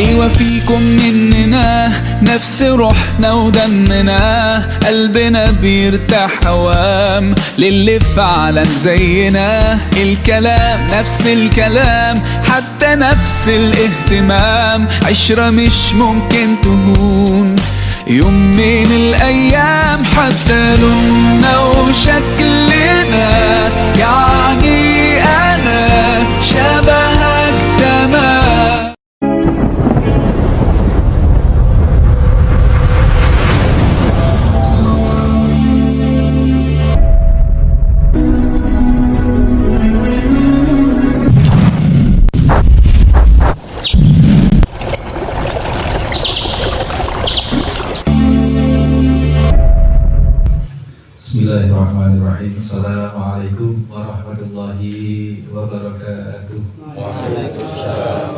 أيوة فيكم مننا نفس روحنا ودمنا، قلبنا بيرتاح هوام للي فعلا زينا. الكلام نفس الكلام، حتى نفس الاهتمام، عشرة مش ممكن تهون يوم من الأيام. حتى لوننا وشكلنا، يعني أنا شبهك تمام. Bismillahirrahmanirrahim. Assalamualaikum warahmatullahi wabarakatuh. Waalaikumsalam.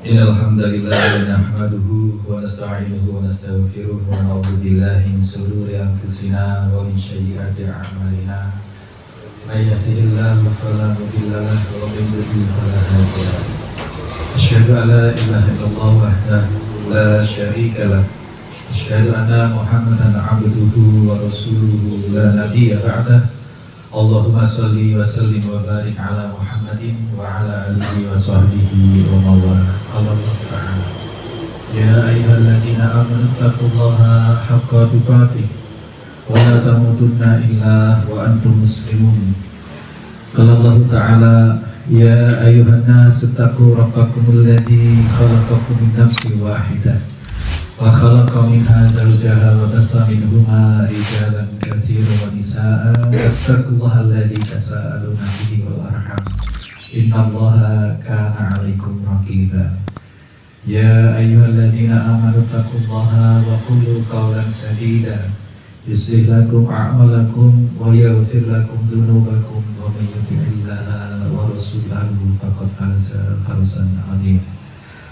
Innal hamdalillah nahmaduhu wa nasta'inuhu wa nastaghfiruh wa na'udzu billahi min shururi anfusina wa min sayyiati a'malina. May yahdihillahu fala mudilla lahu wa may yudlil fala hadiya lahu. Asyhadu an la ilaha illallah wahdahu la syarika lahu. Asyhadu anna Muhammadan abduhu wa rasuluhu la nabiyya ba'dah. Allahumma shalli wa sallim wa barik ala Muhammadin wa ala alihi wa sahbihi wa mawala. Allah Ta'ala. Ya ayyuhalladzina amanu taqullaha haqqa tuqatih wa la tamutunna illa wa antum muslimun. Qala Allah Ta'ala, ya ayyuhan nas taqu rabbakumul ladzi khalaqakum min nafsin wahidah wa khalaqa minha zawjaha wa bassa minhuma rijalan katsiran wa nisaa'a wattaqullaha alladzi tasaaluna bihi wal arham innallaha kana 'alaikum raqiba. Ya ayyuhalladzina amanu taqullaha wa qulu qawlan sadida yuslih lakum a'malakum wa yaghfir lakum dhunubakum wa may yuti'illaha wa rasulahu faqad faza fawzan 'azima.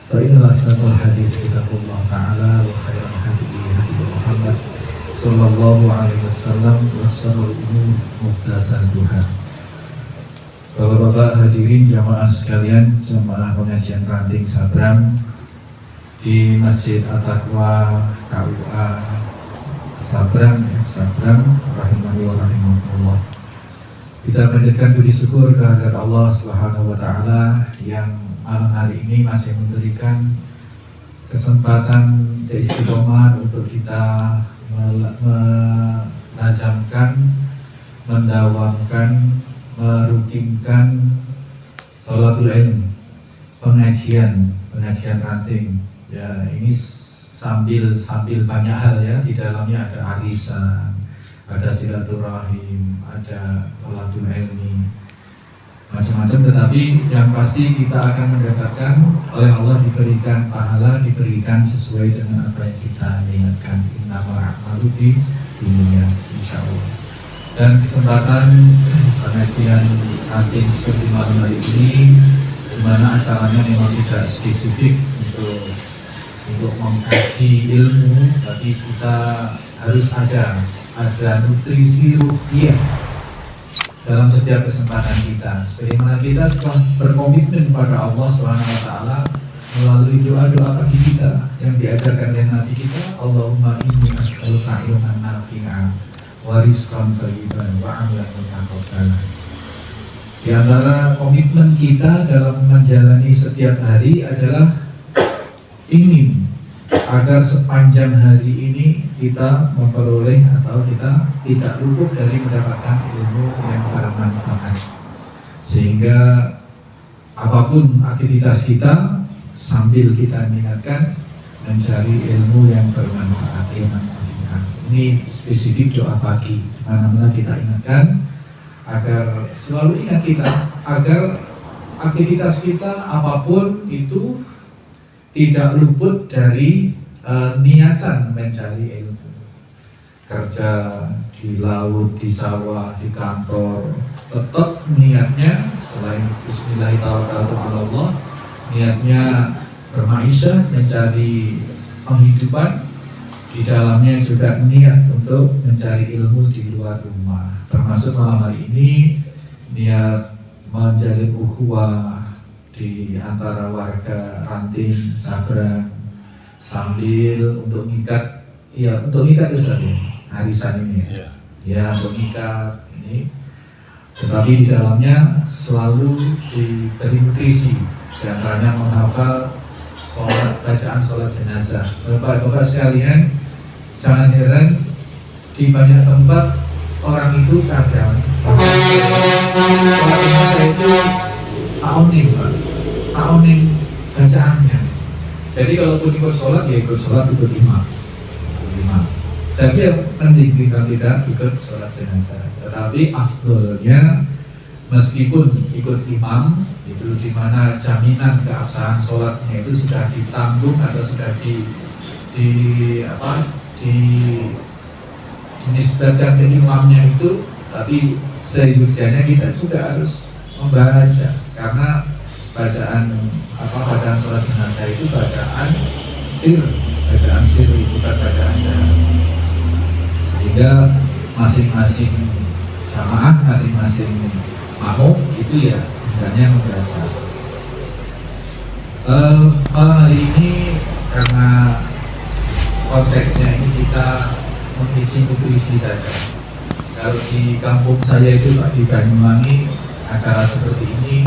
Fa inna asdaqal hadis kitabullah ta'ala wa khairal hadi hadi Muhammad sallallahu alaihi wasallam wa syarrul umur muhdatsatuha. Bapak-bapak hadirin jamaah sekalian, jamaah pengajian ranting Sabrang di Masjid At-Taqwa KUA Sabrang rahimani wa rahimakumullah. Kita panjatkan puji syukur kehadirat Allah Subhanahu wa taala yang malam hari ini masih memberikan kesempatan istiqomah untuk kita menazamkan, mendawamkan, merutinkan thalabul ilm, pengajian ranting. Ya, ini sambil banyak hal ya, di dalamnya ada arisan, ada silaturahim, ada thalabul ilmi, macam-macam, tetapi yang pasti kita akan mendapatkan oleh Allah, diberikan pahala, diberikan sesuai dengan apa yang kita niatkan. Innamal a'malu binniyat, insyaallah. Dan kesempatan pengajian ranting seperti malam hari ini, di mana acaranya memang tidak spesifik untuk mengkaji ilmu, tapi kita harus ada nutrisi ruhiyah dalam setiap kesempatan kita. Sebagaimana kita telah berkomitmen pada Allah SWT melalui doa-doa pagi kita yang diajarkan oleh Nabi kita, Allahumma inni as'aluka ilman nafi'an wa rizqan thayyiban wa 'amalan mutaqabbalan. Di antara komitmen kita dalam menjalani setiap hari adalah ingin agar sepanjang hari ini kita memperoleh atau kita tidak luput dari mendapatkan ilmu yang bermanfaat, sehingga apapun aktivitas kita sambil kita niatkan mencari ilmu yang bermanfaat. Ini spesifik doa pagi, di mana-mana kita ingatkan agar selalu ingat kita, agar aktivitas kita apapun itu tidak luput dari niatan mencari ilmu. Kerja di laut, di sawah, di kantor, tetap niatnya selain bismillahirrahmanirrahim, niatnya bermaisha, mencari penghidupan. Di dalamnya juga niat untuk mencari ilmu di luar rumah. Termasuk malam hari ini niat menjalin ukhuwah di antara warga Ranting, Sabrang, sambil untuk ngikat, ya untuk ngikat itu sudah harisan ini, ya untuk ngikat ini. Tetapi di dalamnya selalu diberi nutrisi, di antaranya menghafal bacaan sholat jenazah. Bapak-bapak sekalian, jangan heran di banyak tempat orang itu kadang sholat jenazah itu ta'onim bacaannya. Jadi kalaupun ikut sholat, ya ikut sholat ikut imam. Tapi yang penting kita tidak ikut sholat jenazah. Tetapi afdolnya meskipun ikut imam, itu dimana jaminan keabsahan sholatnya itu sudah ditanggung atau sudah dinisbatkan ke imamnya itu, tapi sejujurnya kita juga harus membaca, karena bacaan sholat jenazah itu bacaan sir, bukan bacaan jahat. Sehingga masing-masing jamaah, masing-masing makmum itu ya hendaknya membaca. Malam hari ini karena konteksnya ini kita mengisi nutrisi saja. Kalau di kampung saya itu Pak, di Banyuwangi, acara seperti ini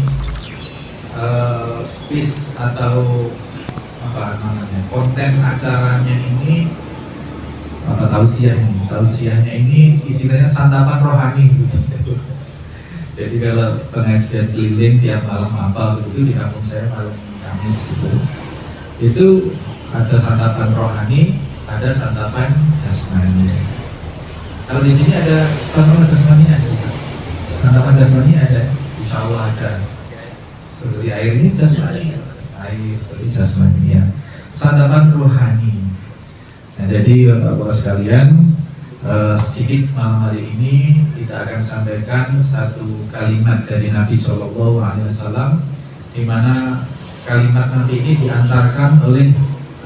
space atau apa namanya, konten acaranya ini tausiahnya ini istilahnya santapan rohani gitu. Jadi kalau pengajian keliling tiap malam apa begitu di kampung saya malam Kamis itu ada santapan rohani, ada santapan jasmani. Kalau di sini ada santapan jasmani, ada santapan jasmani ada, insya Allah ada. Seperti air ini jasmani, air seperti jasmani ya. Santapan rohani. Nah, jadi Bapak sekalian, sedikit malam hari ini kita akan sampaikan satu kalimat dari Nabi Shallallahu Alaihi Wasallam, di mana kalimat Nabi ini diantarkan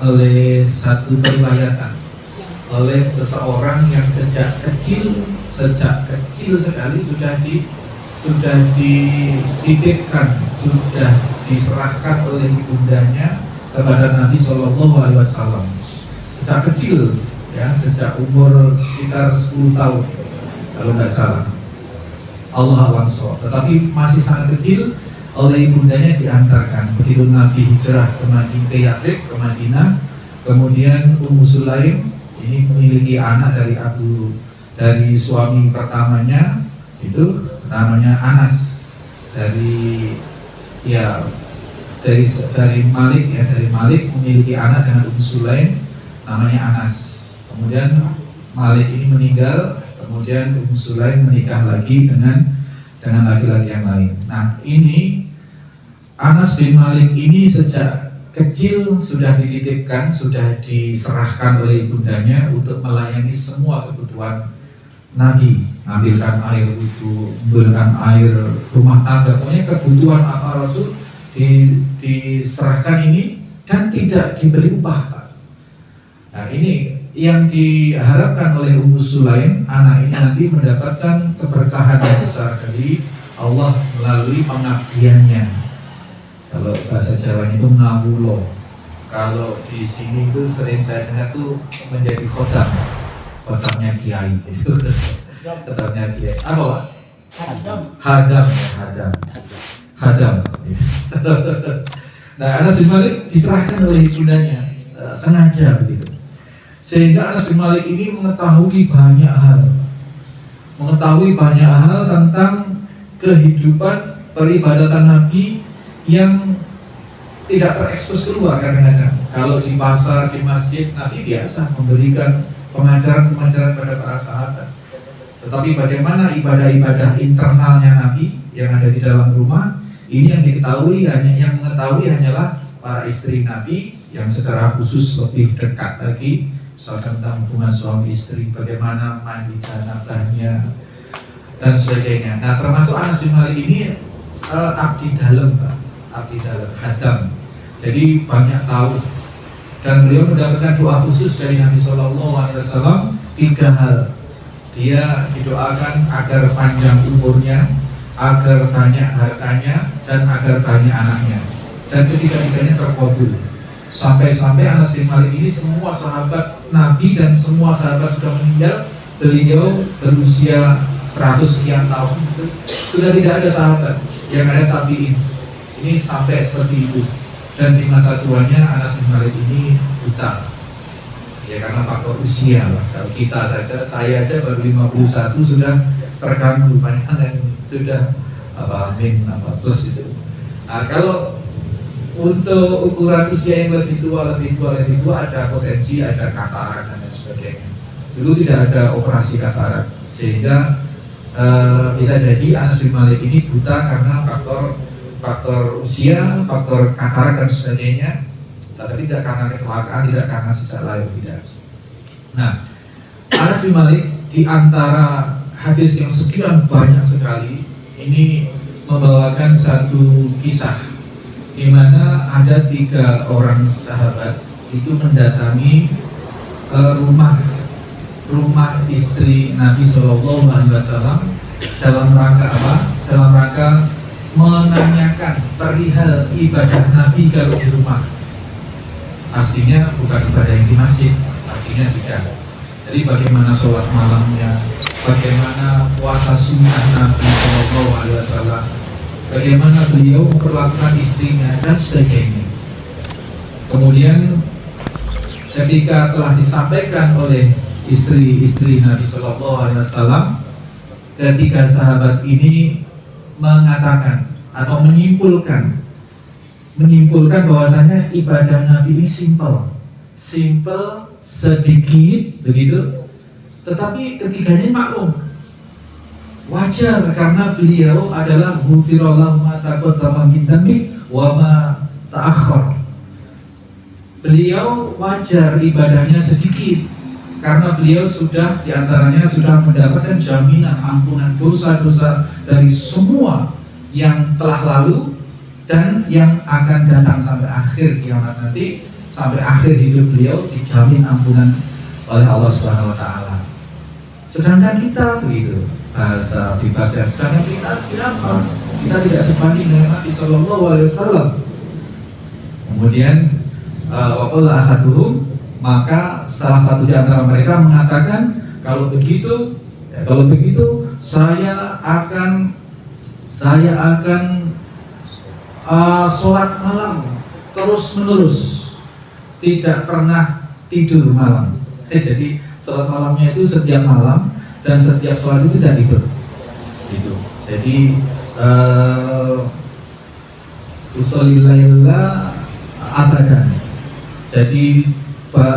oleh satu periwayatan, oleh seseorang yang sejak kecil sekali sudah dititipkan, sudah diserahkan oleh ibundanya kepada Nabi Shallallahu Alaihi Wasallam. Sejak kecil, ya, sejak umur sekitar 10 tahun kalau nggak salah, Allah langsung. Tetapi masih sangat kecil, oleh ibundanya diantarkan. Begitu Nabi hijrah ke Yathrib, ke Madinah, kemudian Ummu Sulaim ini memiliki anak dari suami pertamanya, itu namanya Anas, dari Malik memiliki anak dengan Ummu Sulaim namanya Anas. Kemudian Malik ini meninggal, kemudian Ummu Sulaim menikah lagi dengan laki-laki yang lain. Nah, ini Anas bin Malik ini sejak kecil sudah dititipkan, sudah diserahkan oleh ibundanya untuk melayani semua kebutuhan Nabi, ambilkan air wudu, ambilkan air rumah tangga, pokoknya kebutuhan apa Rasul diserahkan ini dan tidak diberi upah. Nah, ini yang diharapkan oleh Ummu Sulaim, anak ini nanti mendapatkan keberkahan yang besar dari Allah melalui pengabdiannya. Kalau bahasa Jawa itu ngawulo. Kalau di sini itu sering saya dengar tuh menjadi khotamnya kiai itu. Khotamnya kiai. Apa Pak? Hadam. Nah, Anas bin Malik diserahkan oleh ibundanya sengaja begitu. Sehingga Anas bin Malik ini mengetahui banyak hal tentang kehidupan peribadatan Nabi yang tidak terekspos keluar. Kadang-kadang kalau di pasar, di masjid, Nabi biasa memberikan pengajaran pada para sahabat. Tetapi bagaimana ibadah-ibadah internalnya Nabi yang ada di dalam rumah, ini yang mengetahui hanyalah para istri Nabi yang secara khusus lebih dekat lagi, misalkan tentang hubungan suami istri, bagaimana mandi janabahnya dan sebagainya. Nah, termasuk Anas bin Malik ini abdi dalam, hadam. Jadi banyak tahu, dan beliau mendapatkan doa khusus dari Nabi Shallallahu Alaihi Wasallam 3 hal. Dia didoakan agar panjang umurnya, agar banyak hartanya dan agar banyak anaknya, dan ketiga-tiganya terkabul. Sampai-sampai Anas bin Malik ini semua sahabat Nabi dan semua sahabat sudah meninggal, beliau berusia 100 sekian tahun itu sudah tidak ada sahabat, yang ada tabiin. Ini sampai seperti itu. Dan di masa tuanya Anas bin Malik ini buta, ya karena faktor usia lah. Kalau kita saja, saya aja baru 51 sudah terganggu, banyak yang sudah plus itu. Nah, kalau untuk ukuran usia yang lebih tua ada potensi ada katarak dan lain sebagainya. Dulu tidak ada operasi katarak, sehingga bisa jadi Anas bin Malik ini buta karena faktor usia, faktor katarak dan sebagainya, tapi tidak karena kecelakaan, tidak karena sejak lahir, tidak. Nah, Anas bin Malik di antara hadis yang sekian banyak sekali ini membawakan satu kisah di mana ada 3 orang sahabat itu mendatangi rumah istri Nabi Shallallahu Alaihi Wasallam dalam rangka apa? Dalam rangka menanyakan perihal ibadah Nabi kalau di rumah. Pastinya bukan ibadah yang di masjid, pastinya tidak. Jadi bagaimana sholat malamnya, bagaimana puasa sunnah Nabi Shallallahu Alaihi Wasallam, bagaimana beliau memperlakukan istrinya dan sebagainya. Kemudian ketika telah disampaikan oleh istri-istri Nabi Shallallahu Alaihi Wasallam, ketiga sahabat ini mengatakan atau menyimpulkan bahwasanya ibadah Nabi ini simple, sedikit begitu, tetapi ketiganya maklum, wajar karena beliau adalah ghufirallahu ma taqaddama min dzambi wa ma ta'akhkhar. Beliau wajar ibadahnya sedikit karena beliau sudah diantaranya sudah mendapatkan jaminan ampunan dosa-dosa dari semua yang telah lalu dan yang akan datang sampai akhir kiamat nanti, sampai akhir hidup beliau dijamin ampunan oleh Allah Subhanahu wa taala. Sedangkan kita begitu, bahasa bebasnya, sedangkan kita siapa? Kita tidak sebanding dengan Nabi Shallallahu Alaihi Wasallam. Kemudian waqala ahaduhum, maka salah satu di antara mereka mengatakan, kalau begitu saya akan sholat malam terus menerus, tidak pernah tidur malam. Jadi sholat malamnya itu setiap malam dan setiap sholat itu tidak tidur. Gitu. Jadi usolilailah abadan. Jadi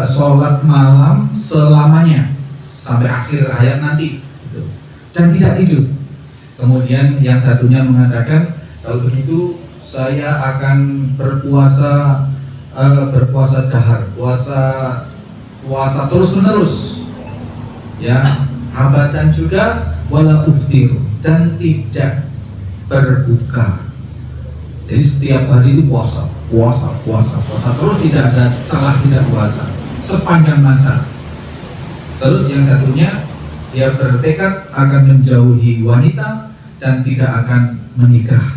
sholat malam selamanya sampai akhir hayat nanti, gitu. Dan tidak tidur. Kemudian yang satunya mengatakan, kalau begitu saya akan berpuasa dahar, puasa terus menerus, ya, abadan juga, wala uftir, dan tidak berbuka. Jadi setiap hari itu puasa terus, tidak ada celah tidak puasa sepanjang masa. Terus yang satunya, dia bertekad akan menjauhi wanita dan tidak akan menikah.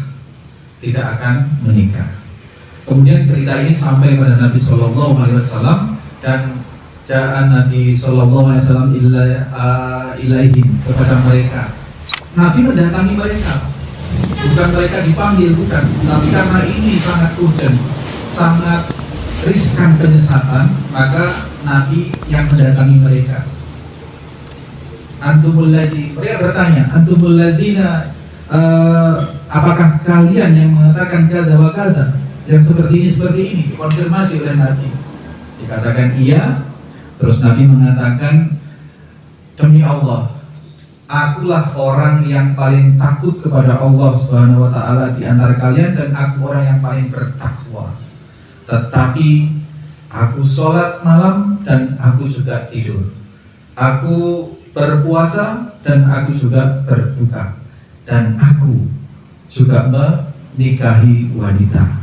Kemudian berita ini sampai pada Nabi Shallallahu Alaihi Wasallam, dan ja'an Nabi Shallallahu Alaihi Wasallam ilaihim, kepada mereka. Nabi mendatangi mereka, bukan mereka dipanggil, bukan, tapi karena ini sangat urgent, sangat riskan penyesatan, maka Nabi yang mendatangi mereka. Mereka bertanya, antumul ladina, apakah kalian yang mengatakan kada wa kada, yang seperti ini, dikonfirmasi oleh Nabi. Dikatakan iya. Terus Nabi mengatakan, demi Allah, akulah orang yang paling takut kepada Allah Subhanahu wa taala di antara kalian, dan aku orang yang paling bertakwa. Tetapi aku sholat malam dan aku juga tidur. Aku berpuasa dan aku juga berbuka, dan aku juga menikahi wanita.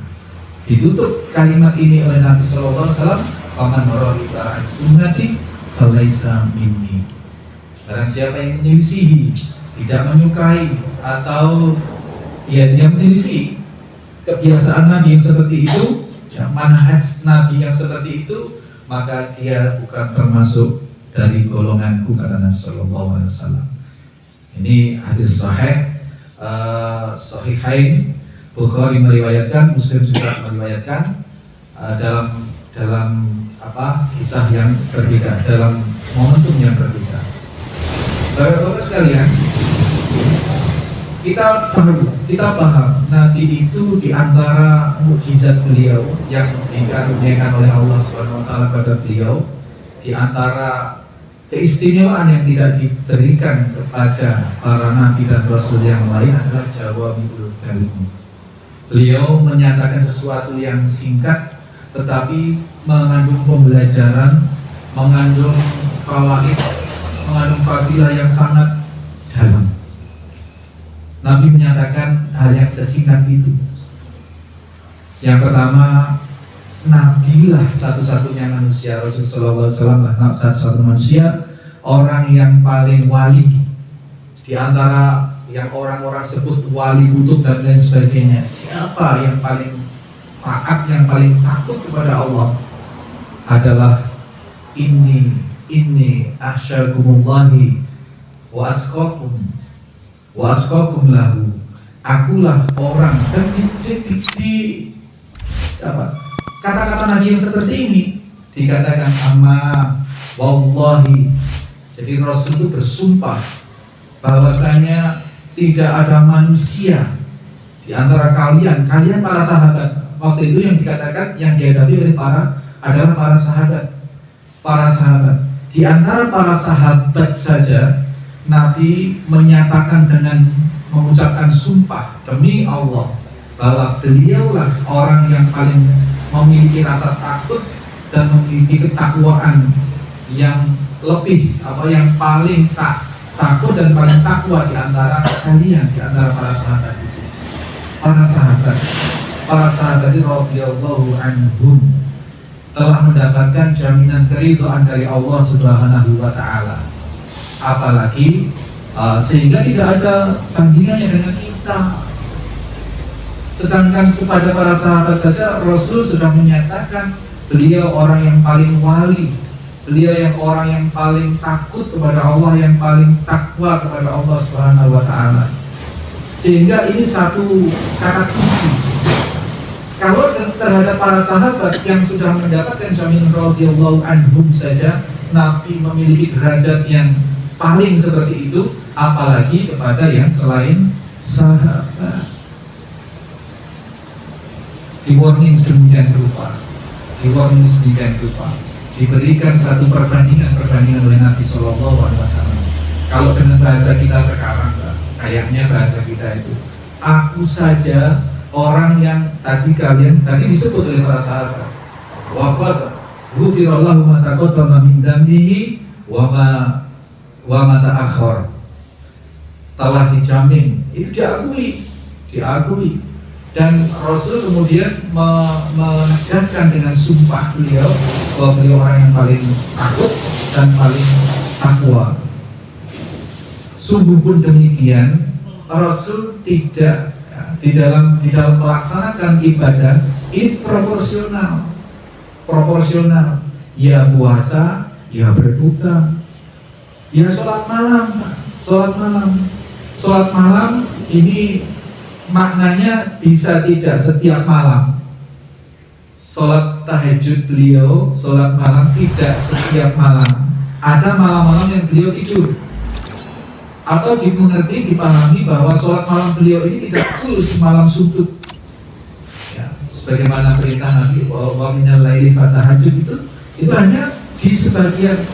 Ditutup kalimat ini oleh Nabi Sallallahu Alaihi Wasallam, "Faman raghiba an sunnati falaisa minni." Barang siapa yang menyelisihi, tidak menyukai atau yang menyelisih kebiasaan Nabi yang seperti itu, manhaj Nabi yang seperti itu, maka dia bukan termasuk dari golonganku, kata Nabi Sallallahu Alaihi Wasallam. Ini hadis sahih, sahihain, Bukhari meriwayatkan, Muslim juga meriwayatkan dalam kisah yang berbeda, dalam momentum yang berbeda. Bapak-bapak sekalian, kita paham Nabi itu di antara mukjizat beliau yang dikaruniakan oleh Allah Subhanahu wa taala pada beliau, di antara keistimewaan yang tidak diberikan kepada para nabi dan rasul yang lain adalah jawami'ul kalim. Beliau menyatakan sesuatu yang singkat tetapi mengandung pembelajaran, mengandung fawaid, mengandung fadilah yang sangat dalam. Nabi menyatakan hal yang sesingkat itu. Yang pertama, Nabilah satu-satunya manusia, Rasulullah SAW lah satu-satu manusia, orang yang paling wali di antara yang orang-orang sebut wali kutub dan lain sebagainya. Siapa yang paling taat, yang paling takut kepada Allah adalah inni akhsyakumulahi wa atqakum lahu. Akulah orang, dan kata-kata Nabi yang seperti ini dikatakan amma wallahi. Jadi Rasul itu bersumpah bahwasanya tidak ada manusia di antara kalian para sahabat. Waktu itu yang dikatakan, yang dihadapi oleh adalah para sahabat. Di antara para sahabat saja Nabi menyatakan dengan mengucapkan sumpah demi Allah bahwa beliaulah orang yang paling memiliki rasa takut dan memiliki ketakwaan yang lebih, yang paling takut dan paling takwa di antara kalian, di antara para sahabat itu. Para sahabat itu radhiyallahu anhum telah mendapatkan jaminan keridhaan dari Allah Subhanahu wa taala. Apalagi sehingga tidak ada bandingannya dengan kita. Sedangkan kepada para sahabat saja Rasul sudah menyatakan beliau orang yang paling wali, beliau yang orang yang paling takut kepada Allah, yang paling takwa kepada Allah Subhanahu wa taala. Sehingga ini satu kata kunci. Kalau terhadap para sahabat yang sudah mendapatkan jaminan radhiyallahu anhum saja Nabi memiliki derajat yang paling seperti itu, apalagi kepada yang selain sahabat. Di warning sedemikian rupa, diberikan satu perbandingan oleh Nabi Sallallahu Alaihi Wasallam. Kalau dengan bahasa kita sekarang, kayaknya bahasa kita itu, aku saja orang yang tadi disebut oleh para sahabat. Waqad ghufirallahu ma taqaddama min dambihi wa ma ta'akhkhar. Telah dijamin, itu diakui. Dan Rasul kemudian menegaskan dengan sumpah beliau bahwa beliau orang yang paling takut dan paling takwa. Sungguh pun demikian, Rasul tidak di dalam melaksanakan ibadah ini proporsional. Ya puasa, ya berbuka, ya sholat malam ini maknanya bisa tidak setiap malam. Sholat tahajud beliau, sholat malam tidak setiap malam. Ada malam-malam yang beliau tidur. Atau dipahami bahwa sholat malam beliau ini tidak khusus malam suntuk. Ya, sebagaimana perintah Nabi wa minal laili fatahajud itu hanya di sebagian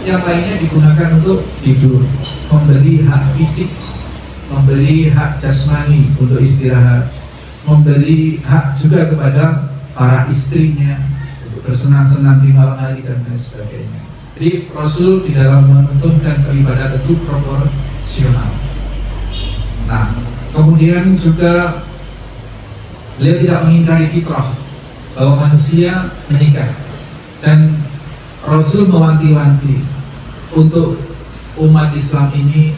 yang lainnya digunakan untuk tidur, memberi hak fisik, memberi hak jasmani untuk istirahat, memberi hak juga kepada para istrinya untuk bersenang-senang di malam hari dan lain sebagainya. Jadi Rasul di dalam menuntunkan beribadah itu proporsional. Nah, kemudian juga beliau tidak mengingkari fitrah bahwa manusia menikah, dan Rasul mewanti-wanti untuk umat Islam ini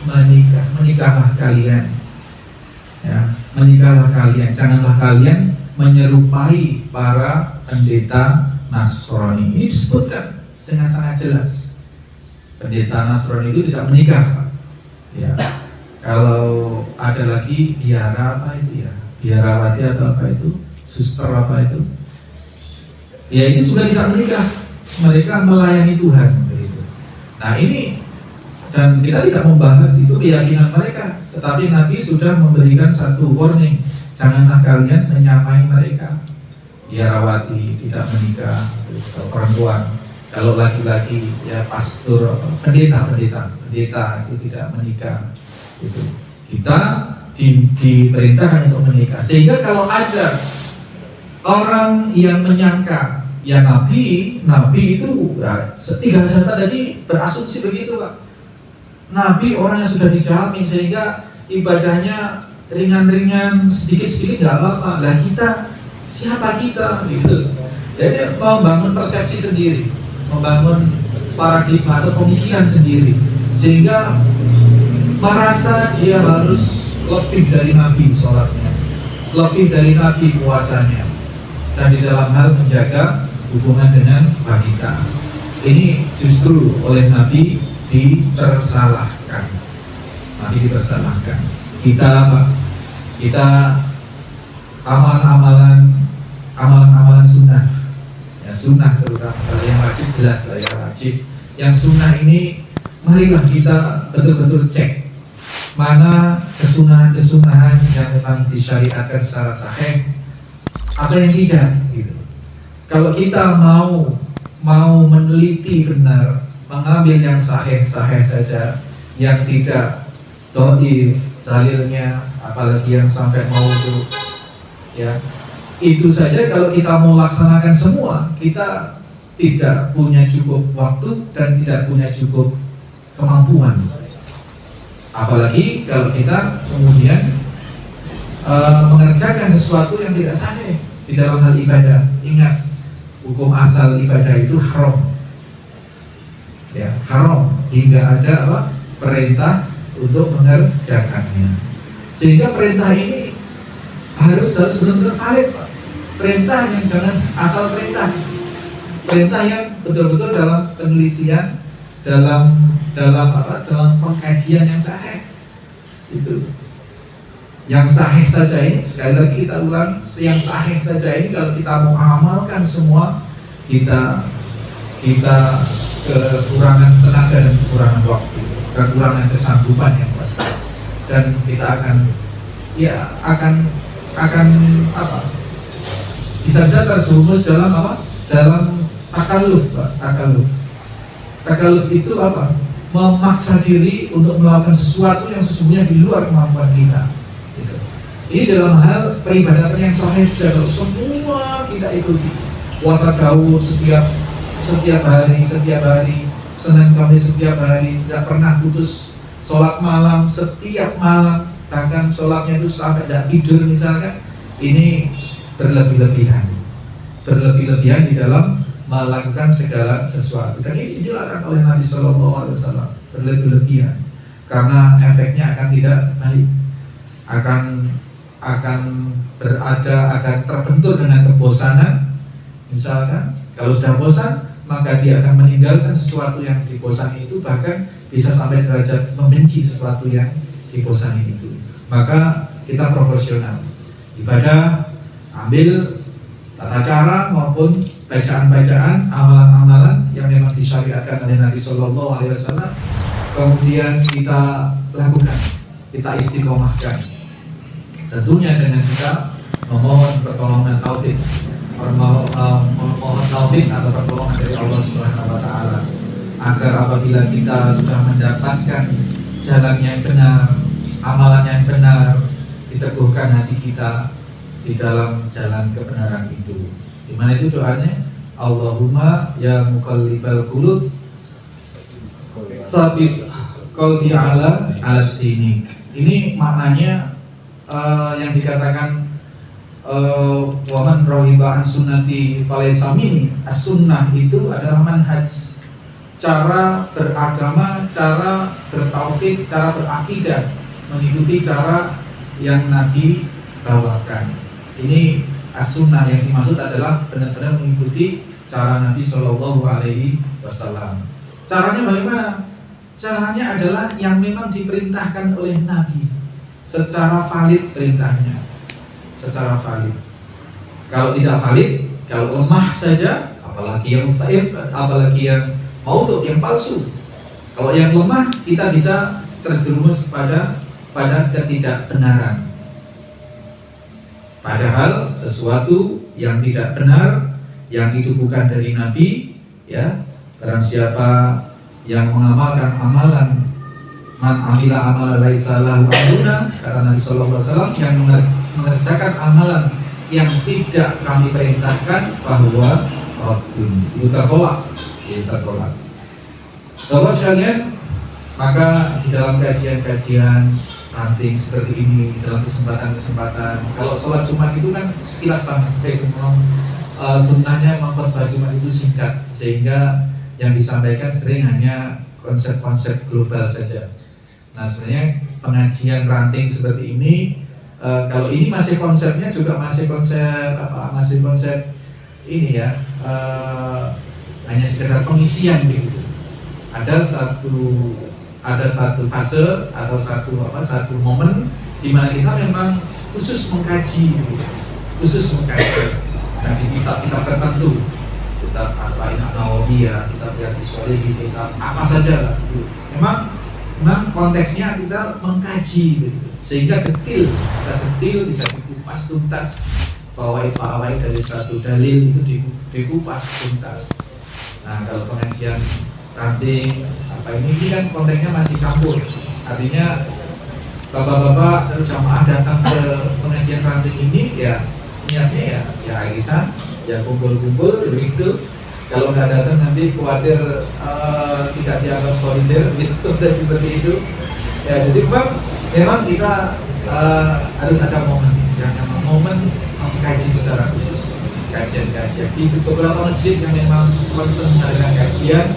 menikahlah kalian. Ya, menikahlah kalian, janganlah kalian menyerupai para pendeta Nasrani. Ini disebutkan dengan sangat jelas. Pendeta Nasrani itu tidak menikah. Ya, kalau ada lagi biara apa itu ya, biarawati atau apa itu, suster apa itu, ya itu juga tidak menikah. Mereka melayani Tuhan. Begitu. Nah ini, dan kita tidak membahas itu keyakinan mereka, tetapi Nabi sudah memberikan satu warning, janganlah kalian menyamai mereka. Biarawati tidak menikah, atau perempuan. Kalau laki-laki ya pastor, pendeta itu tidak menikah. Itu kita diperintahkan untuk menikah. Sehingga kalau ada orang yang menyangka ya Nabi itu ya, tiga sahabat tadi berasumsi begitu Pak. Nabi orang yang sudah dijamin sehingga ibadahnya ringan-ringan, sedikit-sedikit nggak apa-apa. Lah kita, siapa kita gitu. Jadi membangun persepsi sendiri, membangun paradigma atau pemikiran sendiri, sehingga merasa dia harus lebih dari Nabi sholatnya, lebih dari Nabi puasanya, dan di dalam hal menjaga hubungan dengan wanita. Ini justru oleh Nabi dipersalahkan. Nabi dipersalahkan. Kita amalan-amalan sunnah, ya sunnah terutama yang wajib jelas lah ya wajib. Yang sunnah ini marilah kita betul-betul cek mana kesunahan-kesunahan yang memang disyariatkan secara sahih, apa yang tidak gitu. Kalau kita mau meneliti benar, mengambil yang sahih saja, yang tidak dhaif dalilnya, apalagi yang sampai maudhu, ya itu saja. Kalau kita mau laksanakan semua, kita tidak punya cukup waktu dan tidak punya cukup kemampuan. Apalagi kalau kita kemudian mengerjakan sesuatu yang tidak sahih di dalam hal ibadah. Ingat, hukum asal ibadah itu haram, ya haram hingga ada apa? Perintah untuk mengerjakannya. Sehingga perintah ini harus benar-benar valid, Pak. Perintah yang jangan asal perintah yang betul-betul dalam penelitian, dalam pengkajian yang sahih. Itu yang sahih saja ini, sekali lagi kita ulang, yang sahih saja ini kalau kita mau amalkan semua, kita kekurangan tenaga dan kekurangan waktu, kekurangan kesanggupan yang pasti, dan kita akan apa? Bisa saja terjerumus dalam apa? Dalam takalluf, Pak. Takalluf itu apa? Memaksa diri untuk melakukan sesuatu yang sesungguhnya di luar kemampuan kita. Gitu. Ini dalam hal peribadatan yang sahih saja, semua kita ikuti. Puasa Daud setiap hari, Senin Kamis setiap hari, tidak pernah putus. Sholat malam setiap malam, bahkan sholatnya itu sampai tidak tidur misalkan. Ini berlebih-lebihan di dalam melakukan segala sesuatu, dan ini dilarang oleh Nabi SAW. Berlebih-lebihan karena efeknya akan tidak baik, akan terbentur dengan kebosanan. Misalkan kalau sudah bosan, maka dia akan meninggalkan sesuatu yang dibosani itu, bahkan bisa sampai derajat membenci sesuatu yang dibosani itu. Maka kita proporsional ibadah, ambil tata cara maupun bacaan-bacaan, amalan-amalan yang memang disyariatkan oleh Nabi Sallallahu Alaihi Wasallam, kemudian kita lakukan, kita istiqomahkan. Tentunya dengan kita memohon pertolongan taufik, memohon taufik atau pertolongan dari Allah Subhanahu Wa Taala, agar apabila kita sudah mendapatkan jalan yang benar, amalan yang benar, diteguhkan hati kita di dalam jalan kebenaran itu. Di mana itu doanya? Allahumma ya muqallibal qulub tsabbit qalbi ala dinik. Ini maknanya yang dikatakan wa man rahiba an sunnati falaysa minni. As-sunnah itu adalah manhaj, cara beragama, cara bertauhid, cara berakidah, mengikuti cara yang Nabi bawakan. Ini as-sunnah, yang dimaksud adalah benar-benar mengikuti cara Nabi Shallallahu Alaihi Wasallam. Caranya bagaimana? Caranya adalah yang memang diperintahkan oleh Nabi secara valid perintahnya, secara valid. Kalau tidak valid, kalau lemah saja, apalagi yang mustahil, apalagi yang maudhu, yang palsu. Kalau yang lemah, kita bisa terjerumus pada ketidakbenaran. Padahal sesuatu yang tidak benar, yang itu bukan dari Nabi, ya, barang siapa yang mengamalkan amalan man amila amalan laisa lahu amruna, kata Nabi sallallahu alaihi wasallam, yang mengerjakan amalan yang tidak kami perintahkan, bahwa raddun, itu tertolak. Bapak sekalian, maka di dalam kajian-kajian ranting seperti ini, dalam kesempatan-kesempatan, kalau sholat Jumat itu kan sekilas banget, sunnahnya memang khutbah Jumat itu singkat, sehingga yang disampaikan sering hanya konsep-konsep global saja. Nah, sebenarnya pengajian ranting seperti ini, kalau ini masih konsepnya juga masih konsep ini ya, hanya sekedar pengisian begitu. Ada satu fase atau satu momen di mana kita memang khusus mengkaji kitab-kitab tertentu, kitab Arba'in An-Nawawiyah, kitab Riyadhus Shalihin, kitab apa saja lah. Memang konteksnya kita mengkaji gitu. Sehingga bisa dikupas tuntas, fawaid dari satu dalil itu dikupas tuntas. Nah, kalau pengajian ranting ini kan konteksnya masih campur. Artinya bapak-bapak atau jamaah datang ke pengajian ranting ini ya niatnya ya arisan, ya kumpul-kumpul begitu. Kalau nggak datang nanti khawatir tidak dianggap solider gitu, dan seperti itu. Ya, jadi memang kita harus ada momen mengkaji secara khusus, kajian-kajian di beberapa masjid yang memang concern dengan kajian.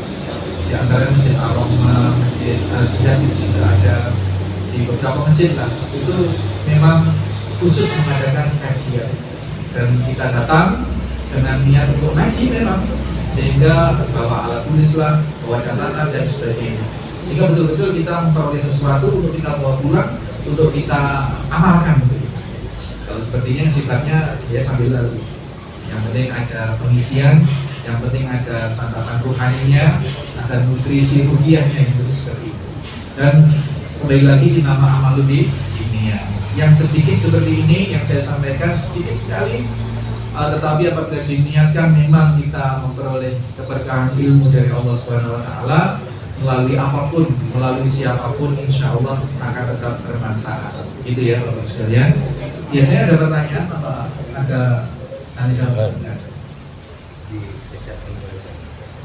Di antara Masjid Ar-Rahmah, Masjid Al-Sijad itu sudah ada, di beberapa masjid lah, itu memang khusus mengadakan kajian, dan kita datang dengan niat untuk ngaji memang, sehingga bawa alat tulis lah, bawa catatan dan sebagainya, sehingga betul-betul kita memperoleh sesuatu untuk kita bawa pulang, untuk kita amalkan. Kalau sepertinya sifatnya ya sambil lalu, yang penting ada pengisian, yang penting ada santapan rohaninya, ada nutrisi ruhiyahnya, gitu seperti itu. Dan kembali lagi di nama amal lebih ini ya, yang sedikit seperti ini yang saya sampaikan sedikit sekali, tetapi apabila diniatkan memang kita memperoleh keberkahan ilmu dari Allah Subhanahu Wa Taala melalui apapun, melalui siapapun, insya Allah akan tetap bermanfaat. Itu ya Bapak sekalian. Biasanya ada pertanyaan apa? Ada tanya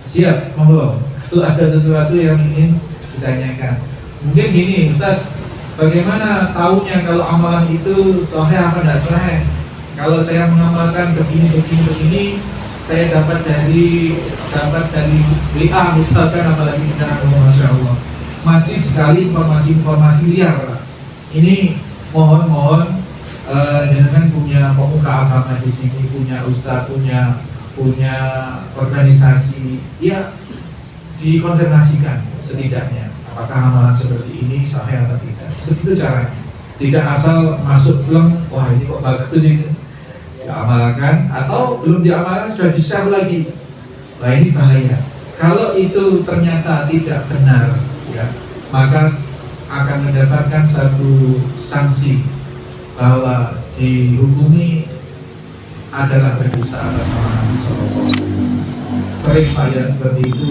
siap, monggo. Kalau ada sesuatu yang ingin ditanyakan, mungkin gini, Ustaz, bagaimana tahunya kalau amalan itu sahih apa tidak sahih? Kalau saya mengamalkan begini, saya dapat dari WA misalkan, apalagi sekarang, masya Allah, masih sekali informasi liar. Ini mohon jangan punya pemuka agama di sini, punya ustaz, punya organisasi, ya dikonfirmasikan setidaknya apakah amalan seperti ini sahih atau tidak. Seperti itu caranya. Tidak asal masuk belum, wah ini kok bagus ini, diamalkan, atau belum diamalkan sudah di-share lagi. Wah ini bahaya. Kalau itu ternyata tidak benar, ya, maka akan mendapatkan satu sanksi bahwa dihukumi adalah berdosa atas nama Nabi Sallallahu Alaihi Wasallam. Sering pada seperti itu,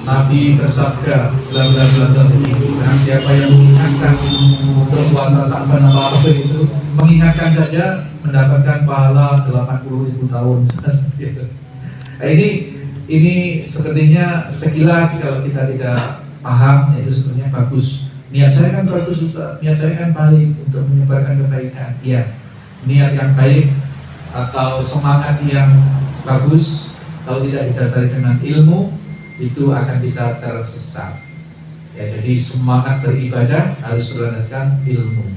Nabi bersabda, bla bla bla bla begitu. Dan siapa yang mengingatkan untuk puasa Sa'ban apa itu, mengingatkan saja mendapatkan pahala 80.000 tahun. Nah, ini sepertinya sekilas kalau kita tidak paham, itu sebenarnya bagus. Niat saya kan bagus Ustaz, niat saya kan baik untuk menyebarkan kebaikan. Iya, niat yang baik atau semangat yang bagus, kalau tidak didasari dengan ilmu, itu akan bisa tersesat. Ya, jadi semangat beribadah harus berlandaskan ilmu.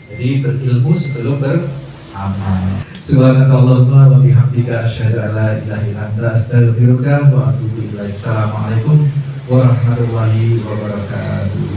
Jadi berilmu sebelum beramal. Subhanakallahumma wa bihamdika asyhadu an la ilaha illa anta astaghfiruka wa atubu ilaik. Assalamualaikum warahmatullahi wabarakatuh.